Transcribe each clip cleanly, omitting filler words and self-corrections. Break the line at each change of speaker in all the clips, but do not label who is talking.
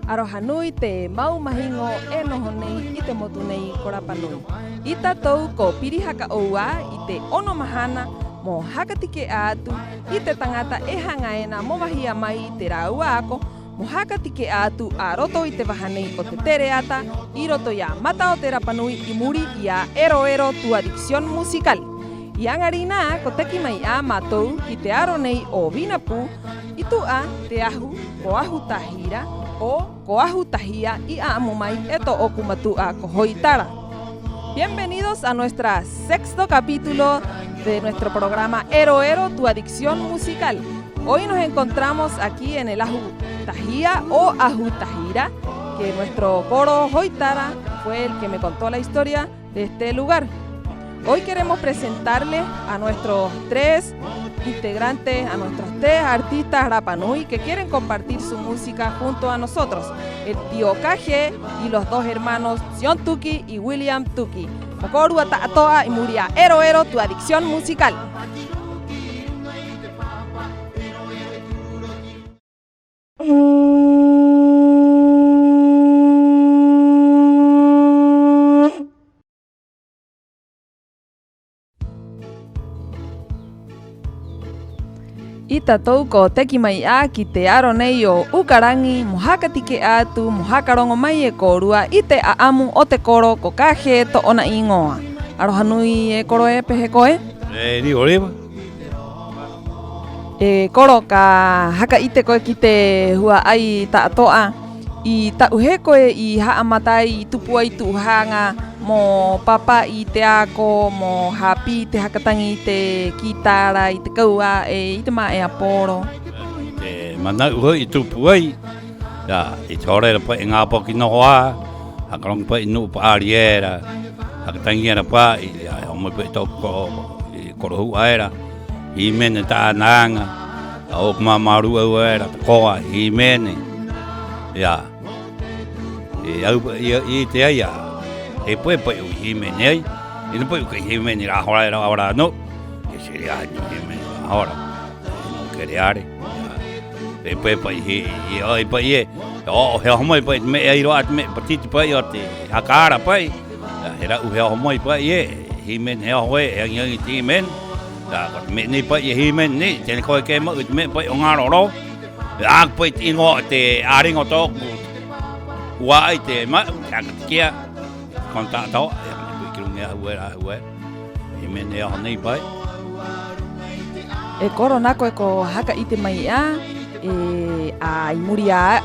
Arohanui te mau mahingo e noho nei i te motu nei korapanui. I tatou ko pirihaka oua i te ono mahana mo hakatike atu i te tangata e hangaena mo wahia mai i te raua ako mo hakatike atu a roto i te wahanei o te tereata i roto ia mata o te rapanui i muri ia ero tu adicción musical. I angarina ko teki mai a matou i te aro nei o Vinapu i tu a te ahu ko ahu tahira o Koahu Tahia y Amumai eto Okumatua Kohoitara. Bienvenidos a nuestro sexto capítulo de nuestro programa Ero tu adicción musical. Hoy nos encontramos aquí en el Ahu Tahia o Ahu Tahira, que nuestro coro Hoitara fue el que me contó la historia de este lugar. Hoy queremos presentarles a nuestros tres integrantes, a nuestros tres artistas Rapanui que quieren compartir su música junto a nosotros, el tío Kaje y los dos hermanos Sion Tuki y William Tuki. Mokoru Atatoa y Muria Ero tu adicción musical. Tatou ko teki mai a ki te aro nei o Ukarangi mo hakatike atu mo hakarongo mai e korua i te aamu o te koro ko Kaje to ona ingoa. Arohanui e koro e pehe koe?
Ni oliva.
E koro ka haka ite koe ki te hua ai ta atoa i ta uhe koe i haamatai i tupu ai tu hanga mo papa i te ako, mo hapi te hakatangi i te kitara, i te kaua, i te maa e aporo.
Te mana uhe i tupu ai, i te horera pa i ngā poki noho a, hakarong pa i nuu pa ariera, hakatangi era pa i omoi pa i toko i korohu aera, i mene ta nanga, a oku maa maru au aera, ta koa, i mene, i te aia, e poi poi u himene ai e poi u himene la hora era ora no che si ria himene ora non creare e poi poi e o he homoi poi me ai ro at me petite poi o te hakara poi era u he homoi poi e himene he hoe e ngi himene da me ni poi himene ni te ko ke mo me poi ngaro ro a poi tingo te aringo to wa te ma kia kontato ya kirunga hue e mene o nei pai
e koro nako e ko haka ite mai a a imuria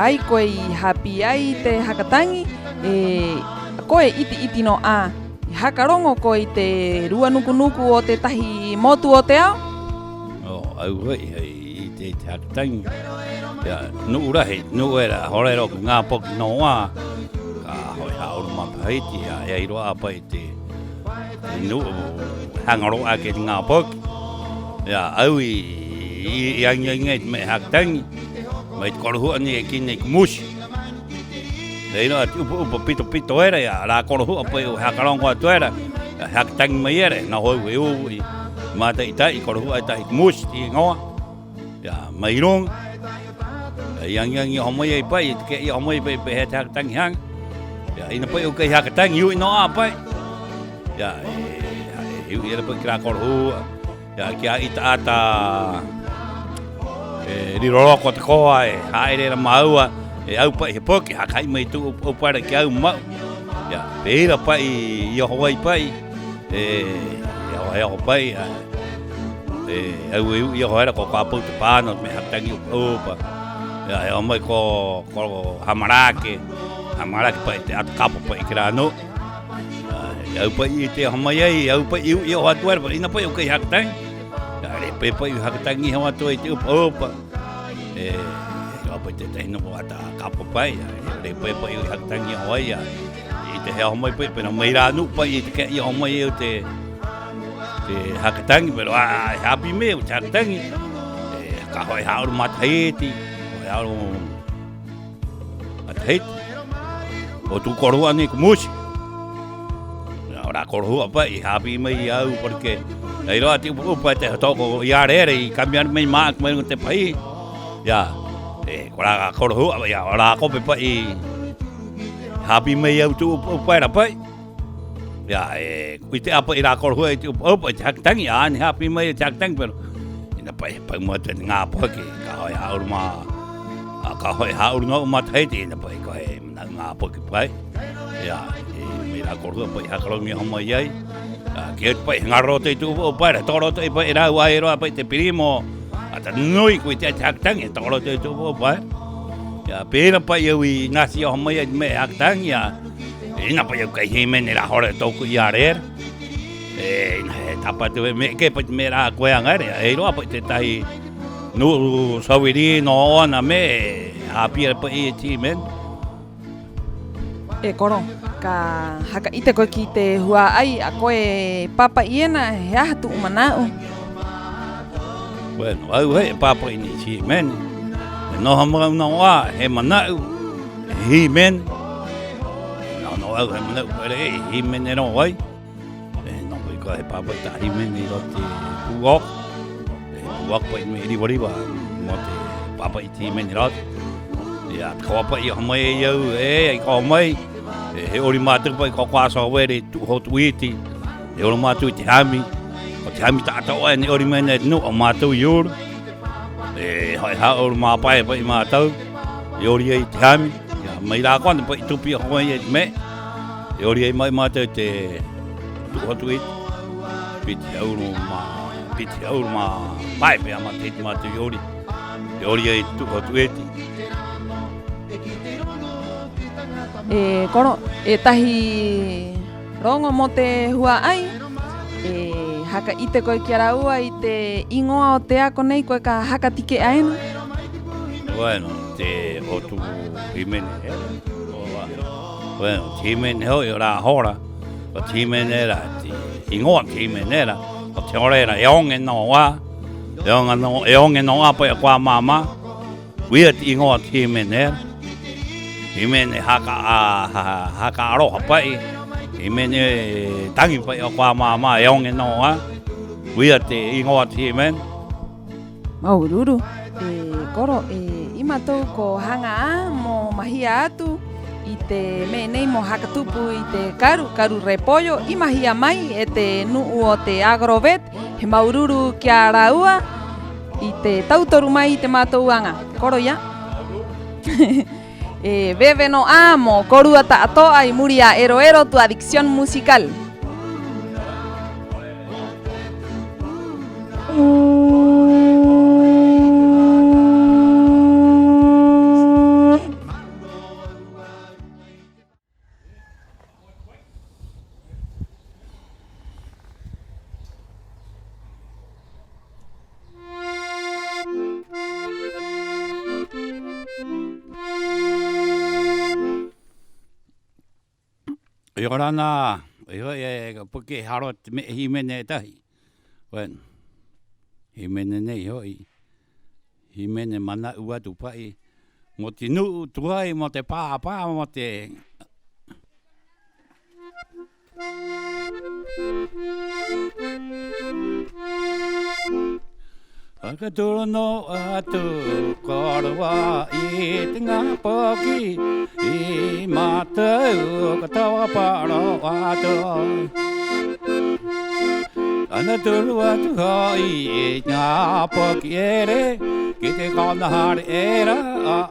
ai koe i hapi ai te hakatangi koe iti no a hakarongo koe te rua nuku o te tahi motu o te ao
au i te hakatangi ya nu urahe nu era horero ngā poki noa hauru mapaiti e iroa pai te nu hangaro ake ngā poki au i angi me hakatangi mai korohu ani e kine kumushi e iroa upa pito era ya la korohu pai o hakarongo atu era hakatangi mai era na hoi weu i mata itai korohu itai kumushi i ngoa mai rong yang homoi ai pai ke homoi pai he hakatangi hang ina pai o kai hakatangi ui no apai ira pai kira korhu kia ita ata riroroko te koa haere ra maua au pai he poki hakai mai tu o para ki au mau peira pai i Hawaii pai ho pai au i hoera ko ka pu te pano me hakatangi opa o mai ko hamarake pai te atu kapo pai kira no au pai i te hamai ai au pai i o atuera pai ina pai o kai hakatangi re pai hakatangi ho atu i te opa o pai te no ata kapo pai re pai hakatangi ho ai i te he hamai pai pena mai ra nu pai i te ke i hamai i te hakatangi pero happy me o hakatangi ka hoi hauru mataiti hauru mataiti o tu korua ni kumushi ora korhu apa I happy mai au porque ai ro ati upa te toko ya re I cambiar mai ma mai te pai ya ora korhu ya ora ko pe pai happy mai au tu upa ra pai ya kuite apa ira korhu tu upa chak tang ya ni happy mai chak tang pero ina pai pai mo te nga pa ki ka ya urma ka hoi ha urma ma thai ti na pai ko he na nga pa ki pai ya mira korhu pai ha kro mi homo yai que pai ngaro te tu para toro te pai era guairo pai te primo ata noi ku te tang toro te tu pai ya pera pai eu I nasi homo ya me aktang ya ina pai eu kai men era hore to ku ya re tapa tu me ke pai me ra ku ya ngare e ro pai te tai no sawiri no na me happy pai ti men
koro ka haka ite ko ki te hua ai a koe papa iena he hatu manau.
Bueno, au he papa ini si men. No hama no wa he manau. Hi men. No au he manau pare hi men no wai. No ko he papa ta hi men ni roti uok. Uok pa me ri wari ba mo te papa iti men rot. Ya ko pa I hama eu ko mai he ori matu pai ko kwaso were tu hot witi e ori matu te hami o te hami ta o ni ori mene no o matu yur hai ha ori ma pai pai matu ori ai te hami ya mai la kon pai tu pi ho ye me ori ai mai matu te tu hot wit pit ori ma pai pe ama te matu ori ai tu hot witi
Koro tahi rongo mo te hua ai haka ite koe ki ara ua I te ingoa o te ako nei koe ka haka tike aena.
Bueno, te o tu himene bueno, himene ho I ora hora o himene era te ingoa himene era o te ora era eonge no wa eonge no wa pa kwa mama wia te ingoa himene era Himene haka aroha pai Himene tangi pai o kwa mama eonge noa Wia te ingoa ti men
Maururu koro ima tau ko hanga a mo mahia atu I te me nei mo haka tupu I te karu repollo I mahia mai e te nuu o te agrovet he maururu kia raua I te tautoru mai I te mātouanga koro ia Bebe no amo, korua ta atoa I muria ero tu adicción musical.
Yorana, porque harot me himene tahi. Bueno, himene nei hoi. Himene mana ua tu pai. Mo te nu tuai mo te pā mo te Akatoro no atu korwa I te ngā poki I mātou katawa paro atu Anatoro atu hoi I ngā poki ere Ki te kanahari era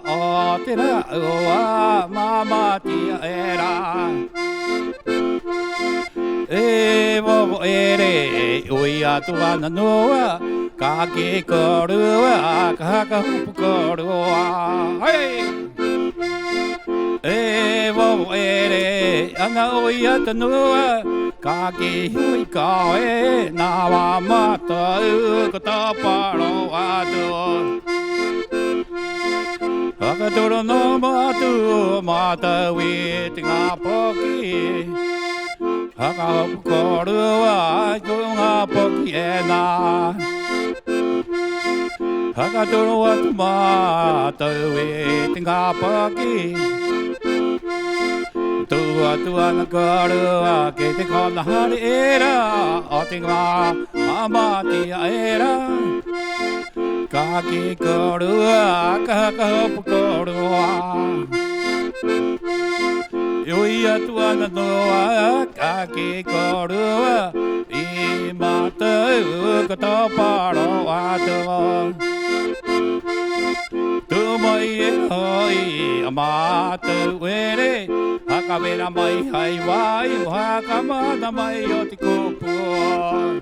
o te ra ua mamatia era E wowo ere ui atu ana noa Ka ke korua, ka haka hupu korua Hei! E wowo ere ana ui atu noa Ka ke hui ka e nā wa mata ka taparo atu Hakatoro no matu mata wi te ngā poki Haka hopu korua ko ngā poki e nā Hakatoro atu mata wi te ngā poki Tu tua na korua ke te kona hari era o te ngā amati era ka ki korua ka hopu korua Iui atua na noa ka ki korua I matau ka tō paro atua Tu mai e hoi a mātou ere Haka vera mai hai wai Haka mana mai o te kōpua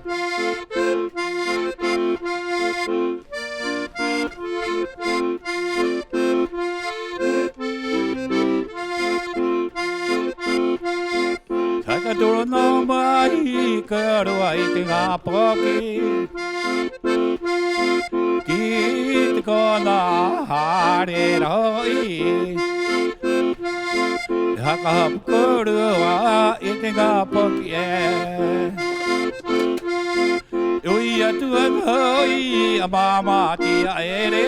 Taka toro no mai ka roa I te ngā poki Ki te kona hare roi Haka hapu korua I te ngā poki e Ui atu an hoi a mamati a ere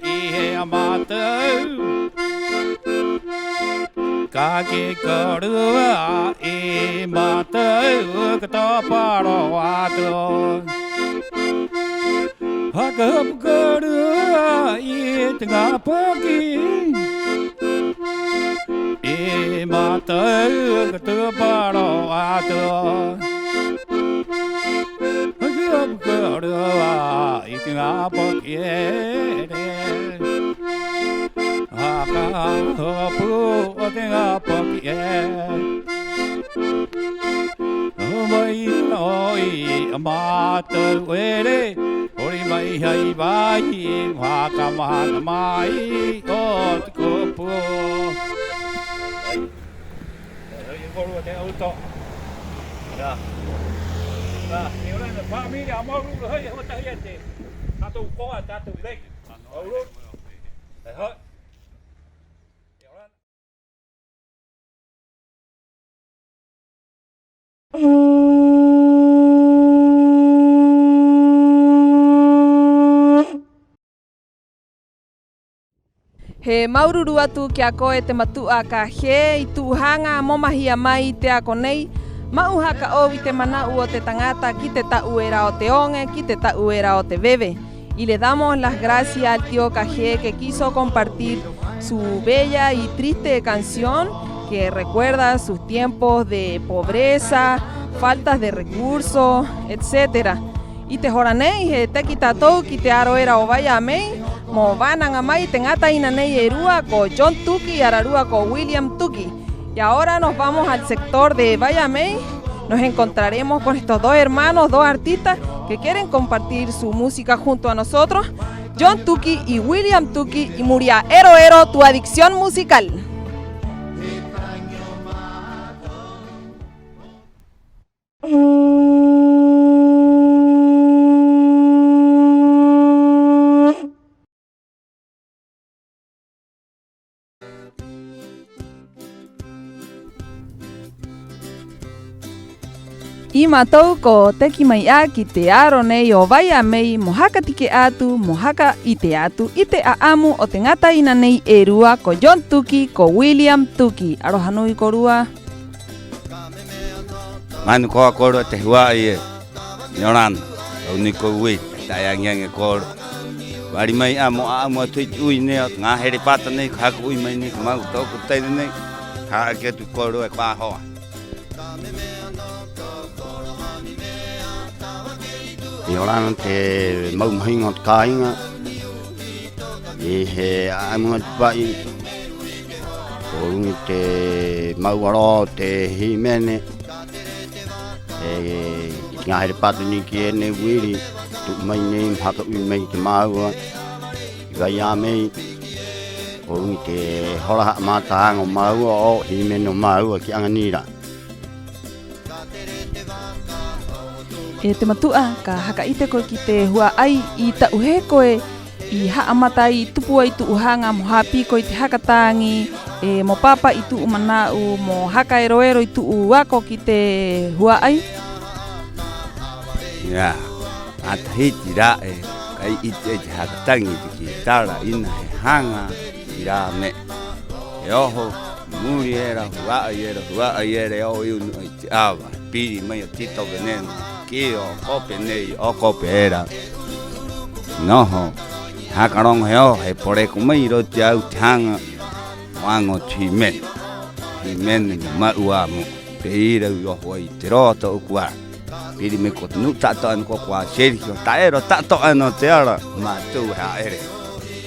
I he a mātou Ka ki korua I mātou ka tō paro ato Haka hapu korua I te ngā poki I mātou ka tō paro ato Haka hapu korua I te ngā poki Haka hapu o te ngā poki Mai oi a mātou ere Hori mai hai vai Haka mahana mai o te kopu Hei korua te auto Ia Ni ora na whamiri a maururu hei Hota hei te Tātou koa tātou reiki Maururu Hei hoi
He maururu atu kia koe te matua ka he I tuhanga momahia mai te ako nei Mau haka o I te manau o te tangata ki te tau era o te onge, ki te tau era o te bebe. Y le damos las gracias al tío Cajé que quiso compartir su bella y triste canción que recuerda sus tiempos de pobreza, faltas de recursos, etc. I te horanei he te ki tātou ki te aro era o vai a mei, mo vananga mai te ngata ina nei e rua ko John Tuki y ararua ko William Tuki. Y ahora nos vamos al sector de Bayamey. Nos encontraremos con estos dos hermanos, dos artistas que quieren compartir su música junto a nosotros, John Tuki y William Tuki, y Muria Ero tu adicción musical. I mātou ko teki mai a ki te aro nei o Bayamey mo haka tike atu, mo haka I te atu, I te aamu o te ngata ina nei e rua ko John Tuki, ko William Tuki. Aroha nui ko rua.
Manu koa koro te huai e, Nyorana, au ni ko ui, tai angiange koro. Wari mai a mo aamu atu I ui nea, ngā here pata nei, haka ui mai nei, mau tōku teine nei, haa ke tu koro e kwa hoa.
Nyorana te maumahinga o te kāinga, I he aamunga te pai, ko ungi te mauaro te himene, I ngā here patani ki ene wiri, tu mai nei haka ui mai te maua, I Bayamey, ko ungi te horaha mātahanga o maua o himene o maua ki Anganira.
E te matua ka haka ite koe ki te hua ai I tauhe koe I haa mata I tupu ai tuuhanga mo hapi koe te hakatangi e mo papa I tuu manau mo haka ero I tuu wako ki te hua ai.
Ia, atahiti ra e kai ite te hakatangi te ki tara ina he hanga I rā me. E oho, Muriera, hua ayere o eu no te ava. Piri mai tito veneno. Kio kope nei o kope era. Noho. Hakarong heo he pore kumai ro te au tanga. Wango chimen. Chimen ni maua mo. Peira yo hoi te roto ukua. Piri me ko nu tato an ko kwa Sergio. Taero tato ano te ara. Ma tu ha ere.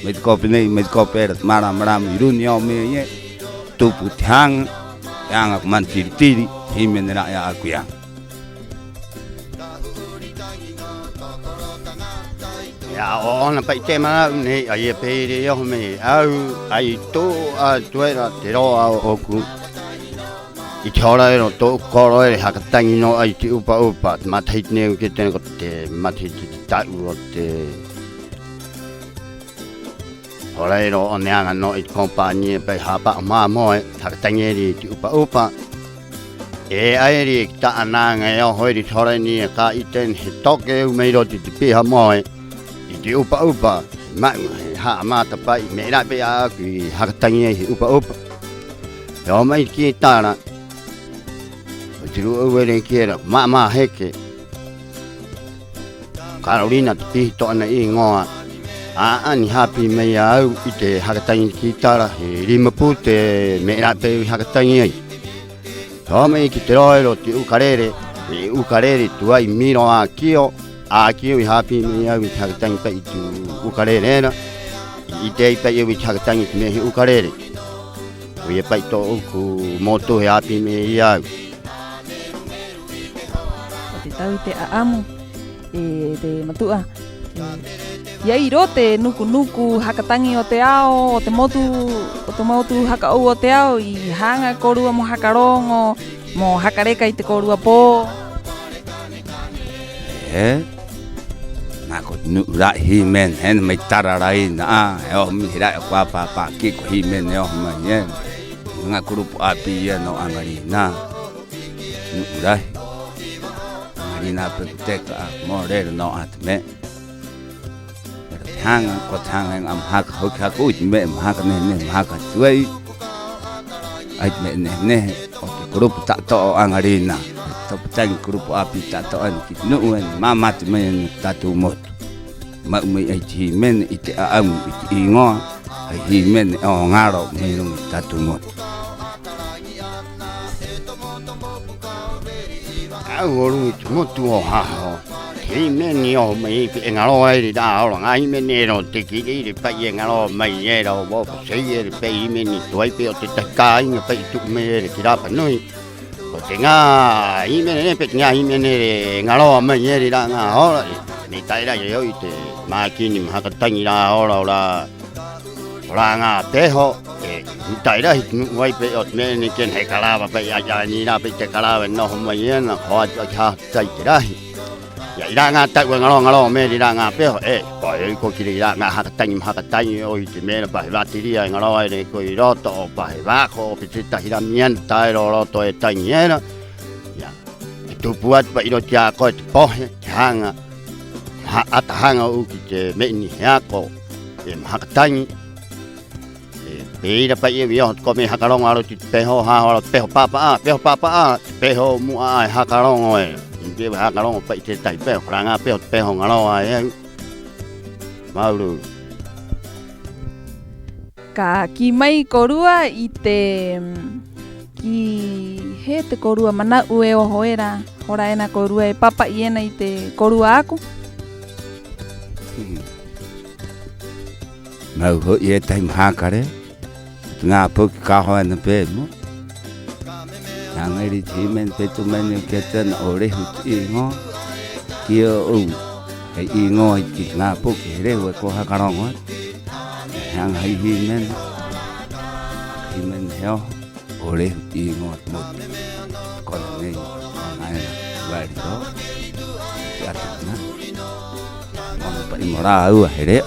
Me kope nei me kope era mara iruni o me ye. Tupu tiang yang man tiri himen ra ya aku ya.
Ya ona pai te mana nei ai pe ri yo me au ai to a tuera te ro a oku I chora no to koro e hakatangi no ai te upa matai ne ke te ko te matai te tau o te ora ero oneanga no I compagnie pe hapa ma mo hakatangi ri te upa e ai ri ta ananga e ho ri chora ni ka I ten he toke u me ro te pe ha mo I te upa ma ha ma ta pai me ra pe a ki hakatangi he upa yo mai ki tara Tiru uwere kiera ma heke Carolina ti to ana I ngoa ani happy me au I te hakatangi ki tara he rimapu te me ra pe hakatangi ai to me ki te roero te ukarere tu ai miro a kio I happy me au I hakatangi pe tu ukarere na I te pe I hakatangi me he ukarere we pa to ku moto he happy me ia
Tau te aamu te matua ia I ro te nuku hakatangi o te ao o te motu haka o te ao I hanga korua mo hakarongo mo hakareka I te korua po
na ko nu ra hi men hen mai tararai na o mi ra kwa pa ki ko hi men o ma ye nga grupo api ye no angari na nu ra Marina Pekuteka Morero no atme Hanga ko hanga am hak hok me hak ne hak tuai ai ne o grupo ta to angarina to tang grupo api ta to an ki no mama te me tatu mot ma me ai ti men ite am I ngo ai hi men o ngaro me no tatu mot Auru motu o ha Hi meni o mai pe ngalo ai da o ngai meni no te ki ri pa ye ngalo mai ye ro bo se ye pe meni toi pe o te kai nga pe tu me ri ra pa noi ko te nga hi meni pe nga hi meni ngalo mai ye ri ra nga ho ni tai ra ye o I te ma ki ni ma ka tangi ra o la nga te ho Tai ra wai pe ot me ni ken he kala pa ya ni na pe te kala no ma ye na ho cha tai te ra ya ira nga ta ngalo me ira nga pe ko ko ki ira nga ha ka tai o I te me pa va ti ria ngalo ai ko I ro to pa va ko pe te ta ira mien tai ro to e tai ye na ya tu puat pa iro tia ko te po hanga ha ata hanga u ki te me ni ya ko e ha ka tai Pira pa ye yo ko me hakarong aro ti peho ha aro peho papa peho mu a hakarong oe inde hakarong pa ite tai peho ranga peho ngalo ai maulu
Ka ki mai korua I te ki he te korua mana ue o hoera hora ena korua e papa I ena I te korua aku
Mau ho ye tai hakare nga po ka ho na pe mo yang ri ti men pe tu men ke ten ore hu ti ngo kio ai ngo ki nga po ki re we ko ha ka rong yang hai hi men heo ore hu ti ngo mo ko ne ai va ri do ya na mo pa I mora u here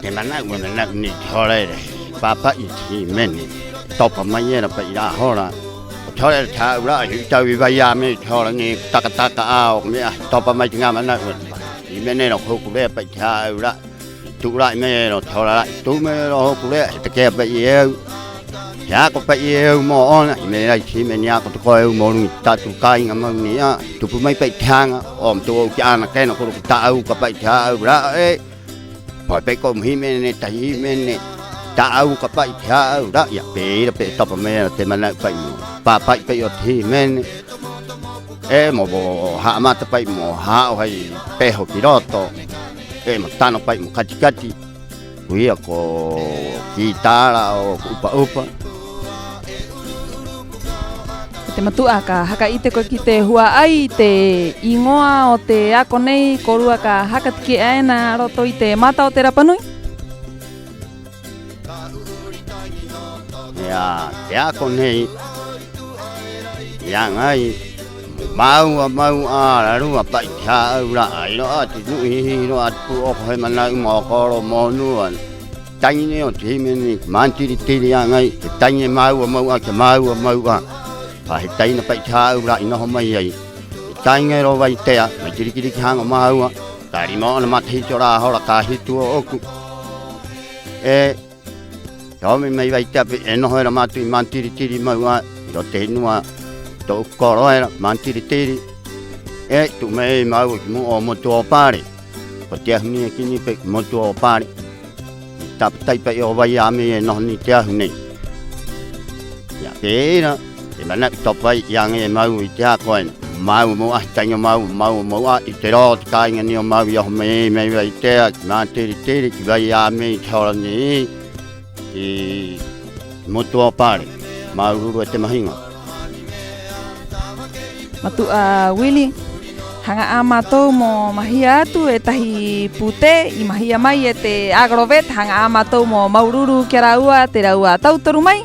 Te mana na ni chore papa I ti meni to pa ma ye na pa ira hora chore cha ra hi ta vi va ya me chore ni ta a o me to pa ma nga mana I Jimenero hokule pa chaura tu lại mero thola lại tu mero hokule te ke pa yeu ya ko pa yeu mo on me lai chi me nya ko ko eu mo ni ta tu kai ngam ni a tu pu mai pa thang om tu cha na ke no ko ta au ka pa chaura e pa pe ko hi me ne ta hi me ne ta au ka pa chaura ya pe to pa me te mana pa pa yo thi men e mo bo ha mata pai mo ha o hai peho piroto e mo tano pai mo kati kuia ko kitara o upa
Te matua ka haka ite ko kite hua ai te ingoa o te ako nei korua ka haka tiki aena roto i te mata o te Rapanui?
Ya, te ako nei ya ngai mau la rua pa cha ura ai no ati nu hi no atu o he mana mo ko mo nu an tani ne o ti me ni man ti ya ngai tani mau a ke mau a pa he tani na pa cha ura ino ho mai ai tani ngai ro vai te a mai ti ki hang mau a tari mo na ma thi chora ho la ka hi tu o ku e yo me mai vai te e no ho ra ma tu man ti mau a ro te nu a to koro era mantiri e tu me mau ki mo o mo to pare ko te ni ki ni pe mo to pare tap tai pe o vai a me no ni te ni ya pe na te mana to vai yang e mau i te ko mau mo a tanyo mau a i te ro ka ni o mau yo me vai te mantiri ki vai a me thora ni i mo to pare mau ru te mahinga
Matua Willy, hanga amato mo mahia tu e tahi pute i mahia mai e te agrovet hanga amato mo maururu ke raua te raua tautoru mai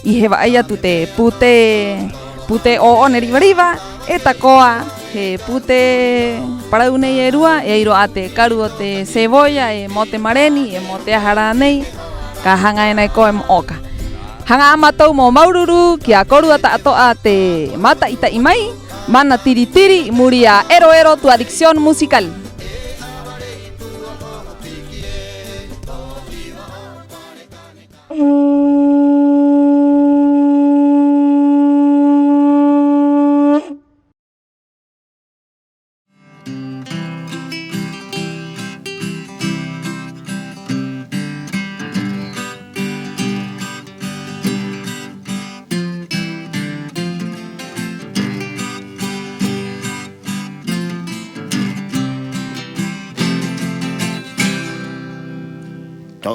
i hewa ai atu te pute o oneri riva e takoa he pute parau nei e rua e iro ate karu o te cebolla e mote mareni e mote ahara nei ka hanga e nai koe mo oka. Hanga amato mo maururu ki a koru ata atoa te mata ita imai mana tiri muria ero tu adicción musical.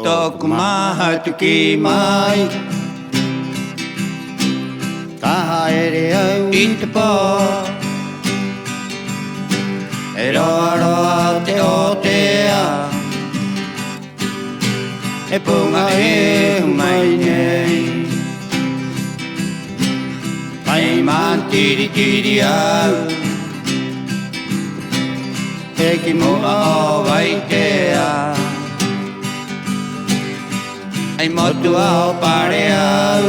Toku maha tuki mai Kaha ere au i te pō E roa te o te a E punga e mai nei Mai man tiri au E ki mua o vai te a Ai motu ao pare au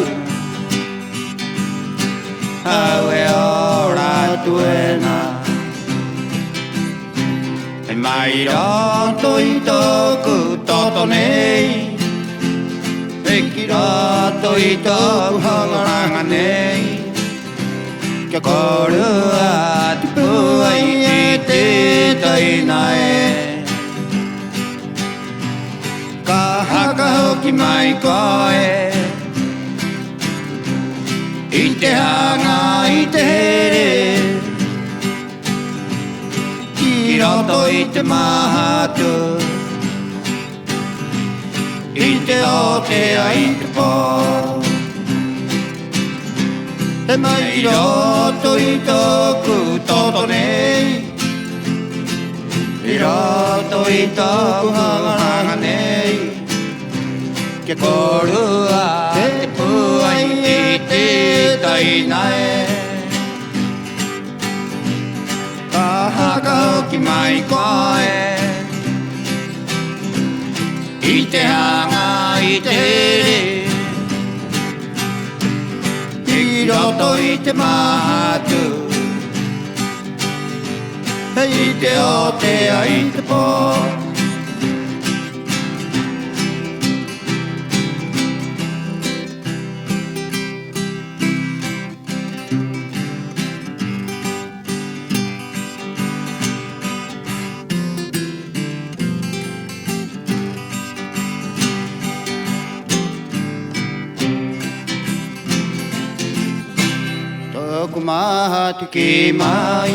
Au e ora tuena Ai mai roto i toku toto nei E ki roto i toku hangaranga nei Kia korua te puai e te taina e Ka haka hoki mai koe I te hanga i te here Ki roto i te mahatu I te otea i te pō Te mai roto i toku toto nei I roto i toku hanga nei Kia korua te puai i te taina e Ka haka hoki mai koe I te hanga i te here I roto i te mahatu I te o te ai te po Tōku maha tu ki mai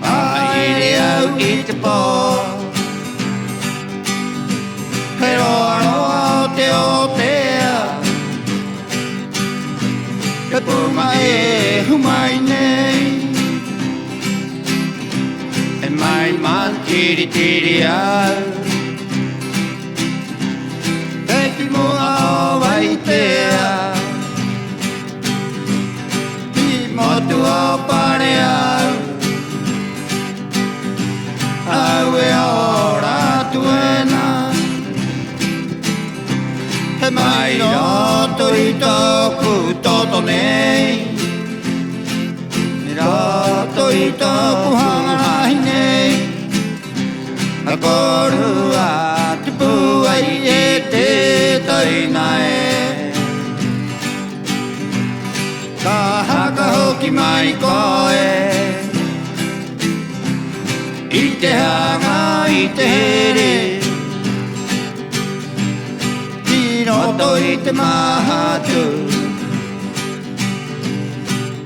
Aere au I te pō He roa roa o te otea He puma e humai nei E mai man tiri tiri au He ki mua o waitea Motu o pare au Au e ora tuena He mai roto I toku toto nei Ni roto I toku hangahi nei A korua te puai e te taina e Ka haka hoki mai koe I te hanga I te here I roto I te mahatu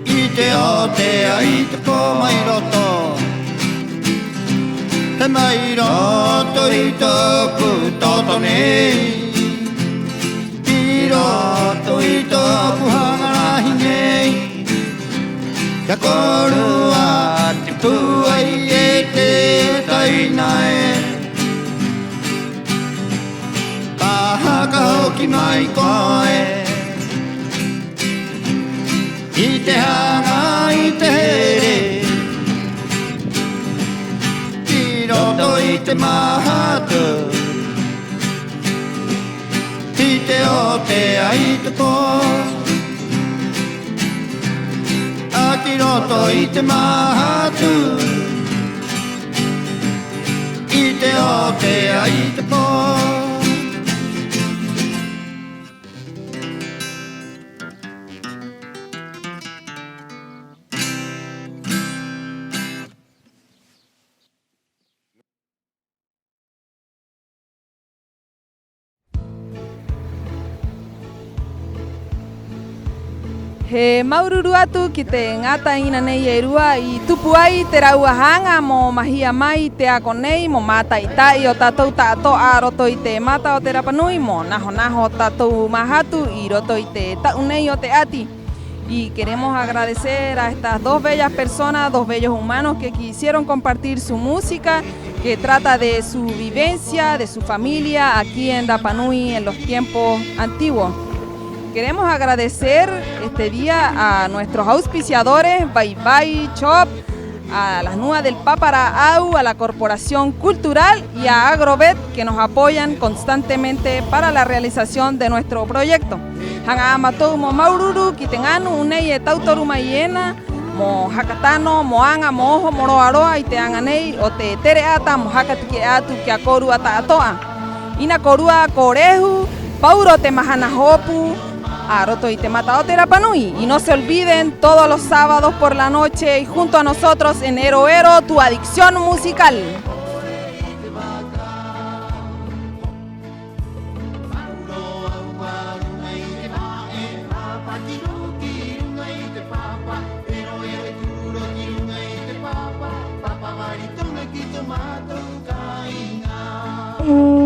I te otea I te pō mai roto He mai roto I toku toto nei I roto I toku hangarahi nei Ka korua te puai e te taina e Ka haka hoki mai koe I te hanga I te here I roto I te mahatu I te otea I te pō Ki roto I te mahatu I te otea I te pō
He maururu atu ki te ngata ina nei e rua I tupu ai te rauahanga mo mahia mai te ako nei mo mātai tai o tātou tātoa roto I te mata o te Rapanui mo naho naho tātou mahatu I roto I te tau nei o te ati. Y queremos agradecer a estas dos bellas personas, dos bellos humanos que quisieron compartir su música, que trata de su vivencia, de su familia aquí en Rapanui en los tiempos antiguos. Queremos agradecer este día a nuestros auspiciadores, Bye Bye Shop, a las Nua del Papara Au, a la Corporación Cultural y a Agrovet que nos apoyan constantemente para la realización de nuestro proyecto. Hanga matou mo maururu ki te nganu unei e tautoru mai ena mo hakatano mo anga mo oho mo roaroa I te anga nei o te tere ata mo hakatike atu ki a korua tātoa. Ina korua korehu, pauro te mahana hopu, a roto I te mata o te Rapanui. Y no se olviden todos los sábados por la noche y junto a nosotros en Ero Ero, tu adicción musical.
Mm.